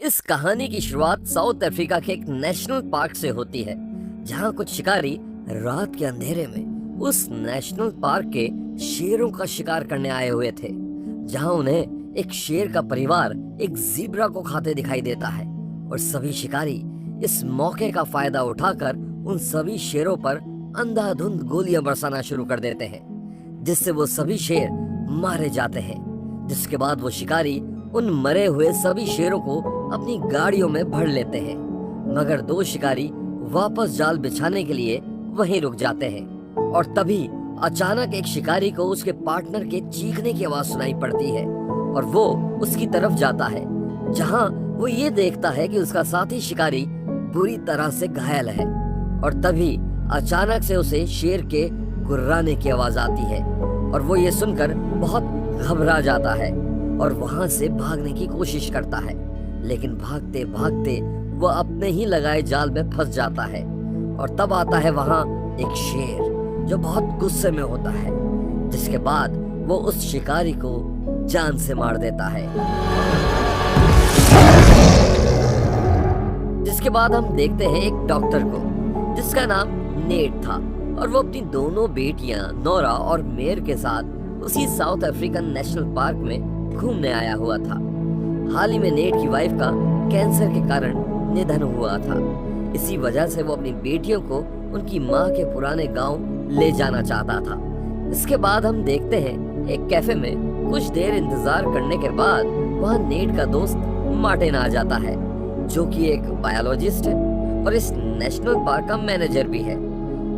इस कहानी की शुरुआत साउथ अफ्रीका के एक नेशनल पार्क से होती है, जहां कुछ शिकारी रात के अंधेरे में उस नेशनल पार्क के शेरों का शिकार करने आए हुए थे। जहां उन्हें एक शेर का परिवार एक ज़ीब्रा को खाते दिखाई देता है और सभी शिकारी इस मौके का फायदा उठाकर उन सभी शेरों पर अंधाधुंध गोलियां बरसाना शुरू कर देते हैं, जिससे वो सभी शेर मारे जाते हैं। जिसके बाद वो शिकारी उन मरे हुए सभी शेरों को अपनी गाड़ियों में भर लेते हैं, मगर दो शिकारी वापस जाल बिछाने के लिए वहीं रुक जाते हैं। और तभी अचानक एक शिकारी को उसके पार्टनर के चीखने की आवाज सुनाई पड़ती है और वो उसकी तरफ जाता है, जहां वो ये देखता है कि उसका साथी शिकारी बुरी तरह से घायल है। और तभी अचानक से उसे शेर के गुर्राने की आवाज आती है और वो ये सुनकर बहुत घबरा जाता है और वहां से भागने की कोशिश करता है, लेकिन भागते भागते वो अपने ही लगाए जाल में फंस जाता है। और तब आता है वहां एक शेर जो बहुत गुस्से में होता है, जिसके बाद वो उस शिकारी को जान से मार देता है। जिसके बाद हम देखते हैं एक डॉक्टर को जिसका नाम नेट था और वो अपनी दोनों बेटियां नोरा और मेयर के साथ उसी साउथ अफ्रीकन नेशनल पार्क में घूमने आया हुआ था। हाल ही में नेट की वाइफ का कैंसर के कारण निधन हुआ था। इसी वजह से वो अपनी बेटियों को उनकी माँ के पुराने गांव ले जाना चाहता था। इसके बाद हम देखते हैं एक कैफे में कुछ देर इंतजार करने के बाद वहाँ नेट का दोस्त मार्टिन आ जाता है, जो कि एक बायोलॉजिस्ट है और इस नेशनल पार्क का मैनेजर भी है।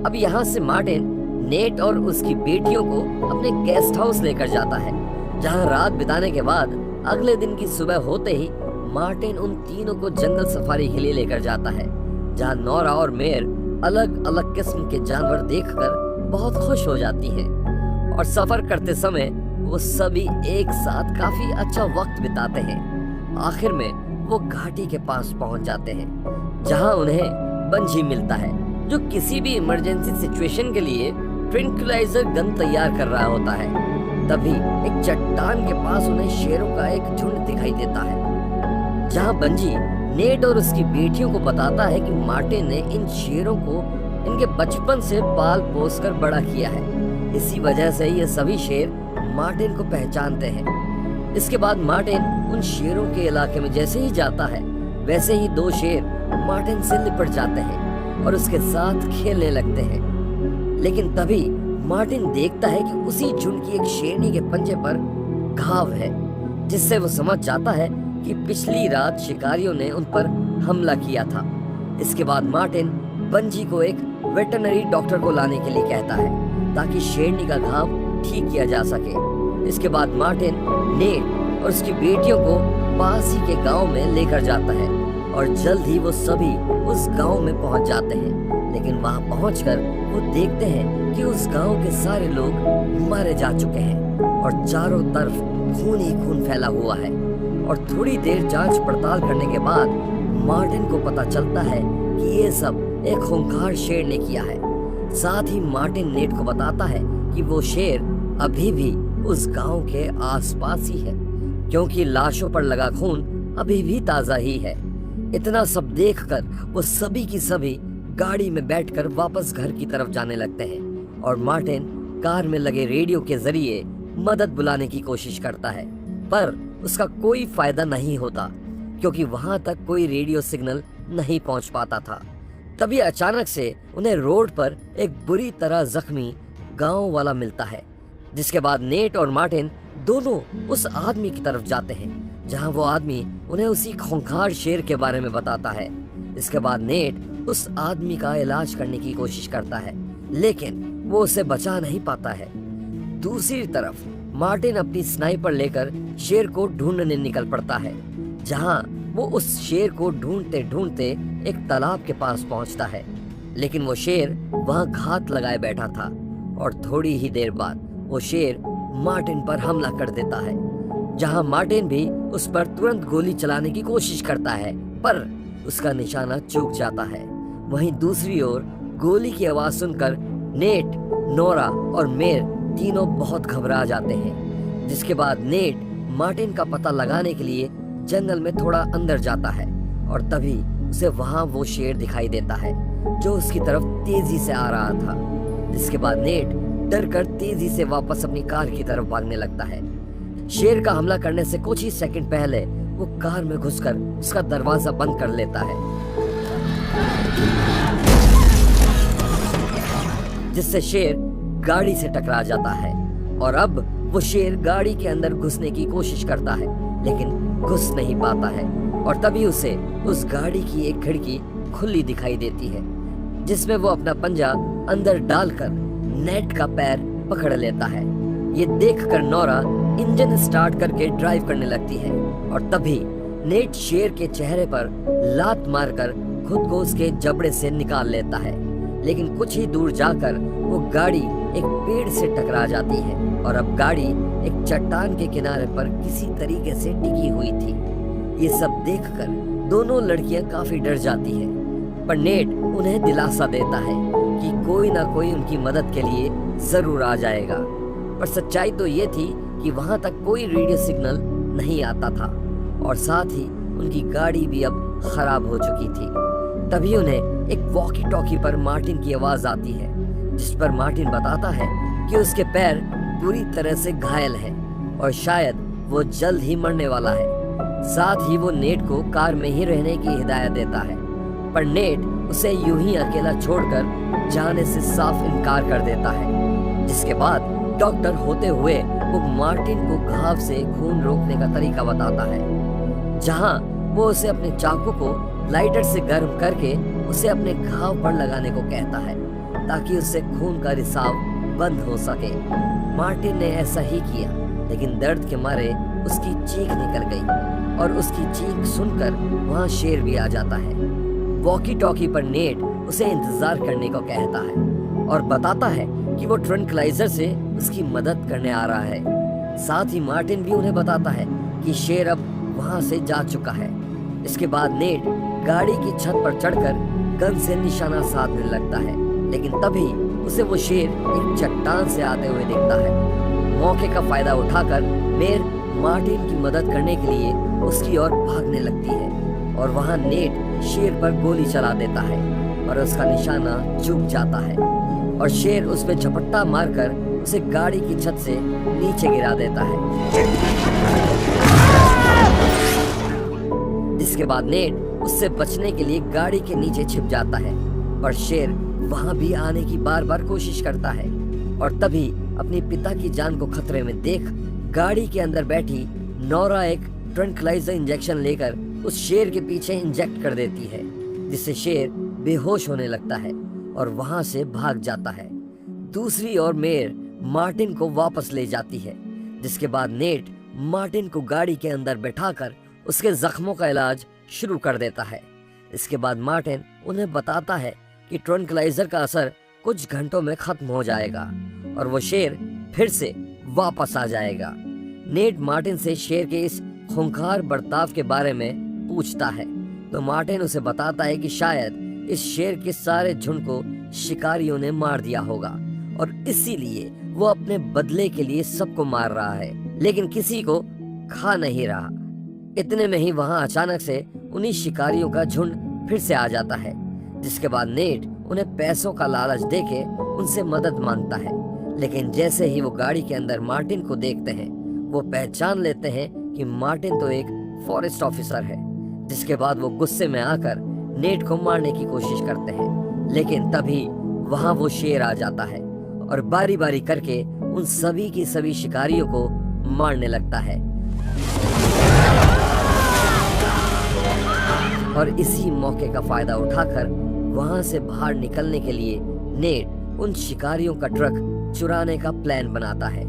अब यहाँ से मार्टिन नेट और उसकी बेटियों को अपने गेस्ट हाउस लेकर जाता है, जहाँ रात बिताने के बाद अगले दिन की सुबह होते ही मार्टिन उन तीनों को जंगल सफारी के लिए लेकर जाता है, जहाँ नोरा और मेयर अलग अलग किस्म के जानवर देखकर बहुत खुश हो जाती हैं। और सफर करते समय वो सभी एक साथ काफी अच्छा वक्त बिताते हैं। आखिर में वो घाटी के पास पहुंच जाते हैं, जहां उन्हें बंजी मिलता है, जो किसी भी इमरजेंसी सिचुएशन के लिए ट्रैंक्विलाइजर गन तैयार कर रहा होता है। तभी एक चट्टान के पास उन्हें शेरों का एक झुंड दिखाई देता है, जहां बंजी नेट और उसकी बेटियों को बताता है कि मार्टिन ने इन शेरों को इनके बचपन से पाल पोस कर बड़ा किया है। इसी वजह से ये सभी शेर मार्टिन को पहचानते हैं। इसके बाद मार्टिन उन शेरों के इलाके में जैसे ही जाता है, वैसे ही दो शेर मार्टिन से लिपट जाते हैं और उसके साथ खेलने लगते हैं। लेकिन तभी मार्टिन देखता है कि उसी झुंड की एक शेरनी के पंजे पर घाव है, जिससे वो समझ जाता है कि पिछली रात शिकारियों ने उन पर हमला किया था। इसके बाद मार्टिन बंजी को एक वेटरनरी डॉक्टर को लाने के लिए कहता है, ताकि शेरनी का घाव ठीक किया जा सके। इसके बाद मार्टिन नेट और उसकी बेटियों को पास ही के गांव में लेकर जाता है और जल्द ही वो सभी उस गांव में पहुंच जाते हैं। लेकिन वहां पहुंचकर वो देखते हैं कि उस गांव के सारे लोग मारे जा चुके हैं और चारों तरफ खून ही खून फैला हुआ है। और थोड़ी देर जांच पड़ताल करने के बाद मार्टिन को पता चलता है कि ये सब एक खूंखार शेर ने किया है। साथ ही मार्टिन नेट को बताता है कि वो शेर अभी भी उस गांव के आसपास ही है, क्योंकि लाशों पर लगा खून अभी भी ताजा ही है। इतना सब देखकर वो सभी की सभी गाड़ी में बैठकर वापस घर की तरफ जाने लगते हैं और मार्टिन कार में लगे रेडियो के जरिए मदद बुलाने की कोशिश करता है, पर उसका कोई फायदा नहीं होता, क्योंकि वहां तक कोई रेडियो सिग्नल नहीं पहुंच पाता था। तभी अचानक से उन्हें रोड पर एक बुरी तरह जख्मी गांव वाला मिलता है, जिसके बाद नेट और मार्टिन दोनों उस आदमी की तरफ जाते हैं, जहां वो आदमी उन्हें उसी खूंखार शेर के बारे में बताता है। इसके बाद नेट उस आदमी का इलाज करने की कोशिश करता है, लेकिन वो उसे बचा नहीं पाता है। दूसरी तरफ मार्टिन अपनी स्नाइपर लेकर शेर को ढूंढने निकल पड़ता है, जहां वो उस शेर को ढूंढते ढूंढते एक तालाब के पास पहुंचता है। लेकिन वो शेर वहां घात लगाए बैठा था और थोड़ी ही देर बाद वो शेर मार्टिन पर हमला कर देता है, जहां मार्टिन भी उस पर तुरंत गोली चलाने की कोशिश करता है, पर उसका निशाना चूक जाता है। वहीं दूसरी ओर गोली की आवाज सुनकर नेट, नोरा और मेयर तीनों बहुत घबरा जाते हैं। जिसके बाद नेट मार्टिन का पता लगाने के लिए जंगल में थोड़ा अंदर जाता है और तभी उसे वहां वो शेर दिखाई देता है जो उसकी तरफ तेजी से आ रहा था। जिसके बाद नेट डर कर तेजी से वापस अपनी कार की तरफ भागने लगता है। शेर का हमला करने से कुछ ही सेकंड पहले वो कार में घुसकर उसका दरवाजा बंद कर लेता है, जिससे शेर गाड़ी से टकरा जाता है। और अब वो शेर गाड़ी के अंदर घुसने की कोशिश करता है लेकिन घुस नहीं पाता है। और तभी उसे उस गाड़ी की एक खिड़की खुली दिखाई देती है जिसमें वो अपना पंजा अंदर डालकर नेट का पैर पकड़ लेता है। ये देखकर नोरा इंजन स्टार्ट करके ड्राइव करने लगती है और तभी नेट शेर के चेहरे पर लात मारकर खुद को उसके जबड़े से निकाल लेता है। लेकिन कुछ ही दूर जाकर वो गाड़ी एक पेड़ से टकरा जाती है और अब गाड़ी एक चट्टान के किनारे पर किसी तरीके से टिकी हुई थी। ये सब देखकर दोनों लड़कियां काफी डर जाती हैं, पर नेट उन्हें दिलासा देता है कि कोई ना कोई उनकी मदद के लिए जरूर आ जाएगा। पर सच्चाई तो ये थी कि वहां तक कोई रेडियो सिग्नल नहीं आता था और साथ ही उनकी गाड़ी भी अब खराब हो चुकी थी। तभी उन्हें एक वॉकी टॉकी पर मार्टिन की आवाज आती है जिस पर मार्टिन बताता है कि उसके पैर पूरी तरह से घायल हैं और शायद वो जल्द ही मरने वाला है। साथ ही वो नेट को कार में ही रहने की हिदायत देता है, पर नेट उसे यूं ही अकेला छोड़कर जाने से साफ इनकार कर देता है। जिसके बाद डॉक्टर होते हुए वो मार्टिन को घाव से खून रोकने का तरीका बताता है, जहां वो उसे अपने चाकू को लाइटर से गर्म करके उसे अपने घाव पर लगाने को कहता है ताकि उससे खून का रिसाव बंद हो सके। मार्टिन ने ऐसा ही किया, लेकिन दर्द के मारे उसकी चीख निकल गई और उसकी चीख सुनकर वहां शेर भी आ जाता है। वॉकी टॉकी पर नेट उसे इंतजार करने को कहता है और बताता है कि वो ट्रंक्लाइजर से उसकी मदद करने आ रहा है। साथ ही मार्टिन भी उन्हें बताता है कि शेर अब वहां से जा चुका है। इसके बाद नेट गाड़ी की छत पर चढ़कर गन से निशाना साधने लगता है, लेकिन तभी उसे वो शेर एक चट्टान से आते हुए दिखता है। मौके का फायदा उठाकर मेर मार्टिन की मदद करने के लिए उसकी ओर भागने लगती है और वहां नेट शेर पर गोली चला देता है और उसका निशाना चूक जाता है और शेर उस पे झपट्टा मारकर उसे गाड़ी की छत से नीचे गिरा देता है। जिसके बाद नेट उससे बचने के लिए गाड़ी के नीचे छिप जाता है, पर शेर वहां भी आने की बार बार कोशिश करता है और तभी अपने पिता की जान को खतरे में देख गाड़ी के अंदर बैठी नोरा एक ट्रंक्लाइजर इंजेक्शन लेकर उस शेर के पीछे इंजेक्ट कर देती है, जिससे शेर बेहोश होने लगता है और वहां से भाग जाता है। दूसरी ओर मेयर मार्टिन को वापस ले जाती है, जिसके बाद नेट मार्टिन को गाड़ी के अंदर बैठाकर उसके जख्मों का इलाज शुरू कर देता है। इसके बाद मार्टिन उन्हें बताता है कि ट्रंक्लाइजर का असर कुछ घंटों में खत्म हो जाएगा और वो शेर फिर से वापस आ जाएगा। नेट मार्टिन से शेर के इस खूंखार बर्ताव के बारे में पूछता है तो मार्टिन उसे बताता है कि शायद इस शेर के सारे झुंड को शिकारियों ने मार दिया होगा और इसीलिए वो अपने बदले के लिए सबको मार रहा है, लेकिन किसी को खा नहीं रहा। इतने में ही वहां अचानक से उन्हीं शिकारियों का झुंड फिर से आ जाता है, जिसके बाद नेट उन्हें पैसों का लालच देके उनसे मदद मांगता है। लेकिन जैसे ही वो गाड़ी के अंदर मार्टिन को देखते हैं, वो पहचान लेते हैं कि मार्टिन तो एक फॉरेस्ट ऑफिसर है। जिसके बाद वो गुस्से में आकर नेट को मारने की कोशिश करते हैं, लेकिन तभी वहां वो शेर आ जाता है और बारी बारी करके उन सभी की सभी शिकारियों को मारने लगता है। और इसी मौके का फायदा उठाकर वहां से बाहर निकलने के लिए नेट उन शिकारियों का ट्रक चुराने का प्लान बनाता है।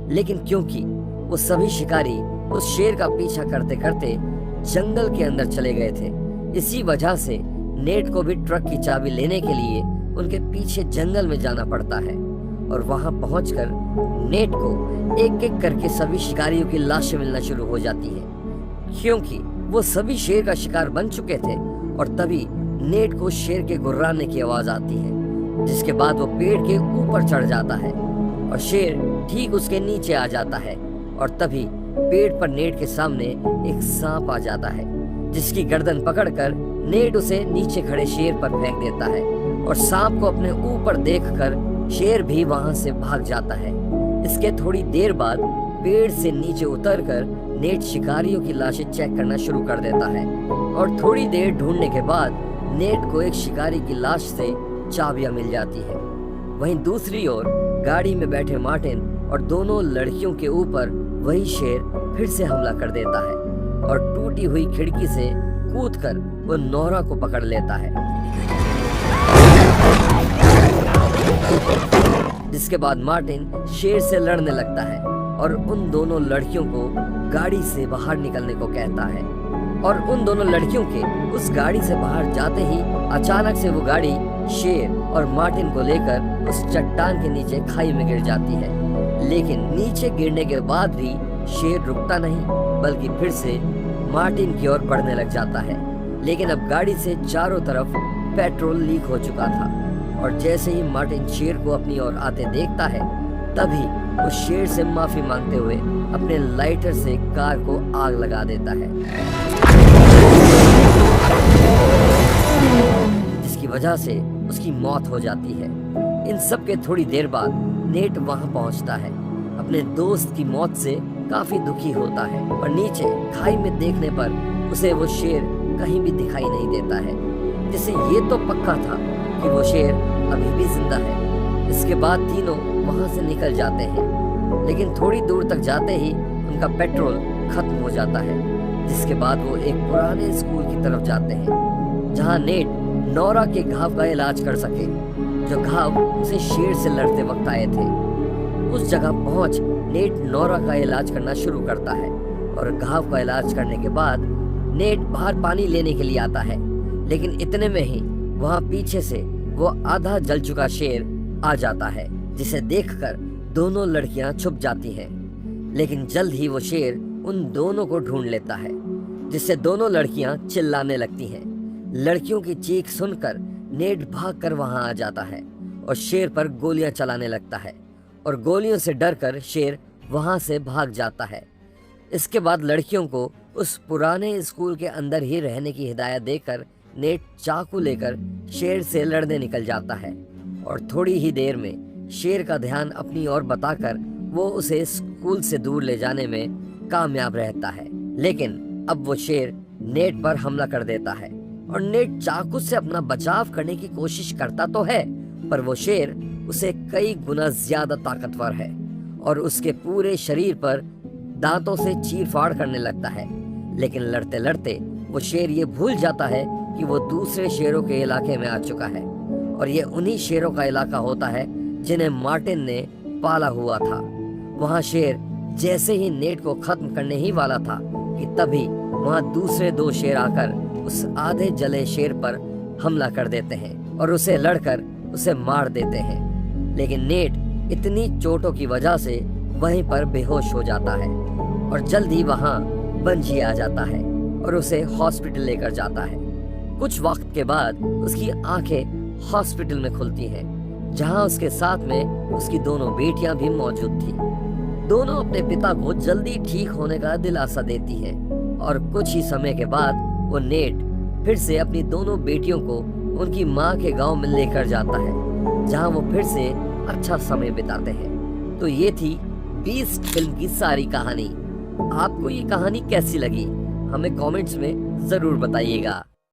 लेकिन क्योंकि वो सभी शिकारी उस शेर का पीछा करते करते जंगल के अंदर चले गए थे, इसी वजह से नेट को भी ट्रक की चाबी लेने के लिए उनके पीछे जंगल में जाना पड़ता है। और वहां पहुंचकर नेट को एक एक करके सभी शिकारियों की लाशें मिलना शुरू हो जाती है, क्योंकि वो सभी शेर का शिकार बन चुके थे। और तभी नेट को शेर के गुर्राने की आवाज आती है, जिसके बाद वो पेड़ के ऊपर चढ़ जाता है और शेर ठीक उसके नीचे आ जाता है। और तभी पेड़ पर नेट के सामने एक सांप आ जाता है, जिसकी गर्दन पकड़कर नेट उसे नीचे खड़े शेर पर फेंक देता है और सांप को अपने ऊपर देखकर शेर भी वहां से भाग जाता है। इसके थोड़ी देर बाद पेड़ से नीचे उतरकर नेट शिकारियों की लाशें चेक करना शुरू कर देता है और थोड़ी देर ढूंढने के बाद नेट को एक शिकारी की लाश से चाबियां मिल जाती है। वहीं दूसरी ओर गाड़ी में बैठे मार्टिन और दोनों लड़कियों के ऊपर वही शेर फिर से हमला कर देता है और टूटी हुई खिड़की से कूदकर वो नोरा को पकड़ लेता है, जिसके बाद मार्टिन शेर से लड़ने लगता है और उन दोनों लड़कियों को गाड़ी से बाहर निकलने को कहता है। और उन दोनों लड़कियों के उस गाड़ी से बाहर जाते ही अचानक से वो गाड़ी शेर और मार्टिन को लेकर उस चट्टान के नीचे खाई में गिर जाती है। लेकिन नीचे गिरने के बाद भी शेर रुकता नहीं, बल्कि फिर से मार्टिन की ओर बढ़ने लग जाता है। लेकिन अब गाड़ी से चारों तरफ पेट्रोल लीक हो चुका था और जैसे ही मार्टिन शेर को अपनी ओर आते देखता है, तभी वो शेर से माफी मांगते हुए अपने लाइटर से कार को आग लगा देता है, जिसकी वजह से उसकी मौत हो जाती है। इन सब के थोड़ी देर बाद नेट वहां पहुंचता है। अपने दोस्त की मौत से काफी दुखी होता है और नीचे खाई में देखने पर उसे वो शेर कहीं भी दिखाई नहीं देता है, जिससे ये तो पक्का था कि वो शेर अभी भी जिंदा है। इसके बाद तीनों वहां से निकल जाते हैं, लेकिन थोड़ी दूर तक जाते ही उनका पेट्रोल खत्म हो जाता है, जिसके बाद वो एक पुराने स्कूल की तरफ जाते हैं, जहां नेट नोरा के घाव का इलाज कर सके, जो घाव उसे शेर से लड़ते वक्त आए थे। उस जगह पहुंच नेट नोरा का इलाज करना शुरू करता है और घाव का इलाज करने के बाद नेट बाहर पानी लेने के लिए आता है, लेकिन इतने में ही वहां पीछे से वो आधा जल चुका शेर आ जाता है, जिसे देखकर दोनों लड़कियां छुप जाती हैं। लेकिन जल्द ही वो शेर उन दोनों को ढूंढ लेता है, जिससे दोनों लड़कियां चिल्लाने लगती हैं। लड़कियों की चीख सुनकर नेट भागकर वहां आ जाता है और शेर पर गोलियां चलाने लगता है और गोलियों से डरकर शेर वहां से भाग जाता है। इसके बाद लड़कियों को उस पुराने स्कूल के अंदर ही रहने की हिदायत देकर नेट चाकू लेकर शेर से लड़ने निकल जाता है और थोड़ी ही देर में शेर का ध्यान अपनी ओर बताकर वो उसे स्कूल से दूर ले जाने में कामयाब रहता है। लेकिन अब वो शेर नेट पर हमला कर देता है और नेट चाकू से अपना बचाव करने की कोशिश करता तो है, पर वो शेर उसे कई गुना ज्यादा ताकतवर है और उसके पूरे शरीर पर दांतों से चीर-फाड़ करने लगता है। लेकिन लड़ते लड़ते वो शेर ये भूल जाता है कि वो दूसरे शेरों के इलाके में आ चुका है और ये उन्हीं शेरों का इलाका होता है जिन्हें मार्टिन ने पाला हुआ था। वहां शेर जैसे ही नेट को खत्म करने ही वाला था कि तभी वहां दूसरे दो शेर आकर उस आधे जले शेर पर हमला कर देते हैं और उसे लड़कर उसे मार देते हैं। लेकिन नेट इतनी चोटों की वजह से वहीं पर बेहोश हो जाता है और जल्द ही वहां बंजी आ जाता है और उसे हॉस्पिटल लेकर जाता है। कुछ वक्त के बाद उसकी आंखें हॉस्पिटल में खुलती हैं, जहां उसके साथ में उसकी दोनों बेटियां भी मौजूद थी। दोनों अपने पिता को जल्दी ठीक होने का दिलासा देती हैं और कुछ ही समय के बाद वो नेट फिर से अपनी दोनों बेटियों को उनकी माँ के गांव में लेकर जाता है, जहां वो फिर से अच्छा समय बिताते हैं। तो ये थी बीस्ट फिल्म की सारी कहानी। आपको ये कहानी कैसी लगी हमें कमेंट्स में जरूर बताइएगा।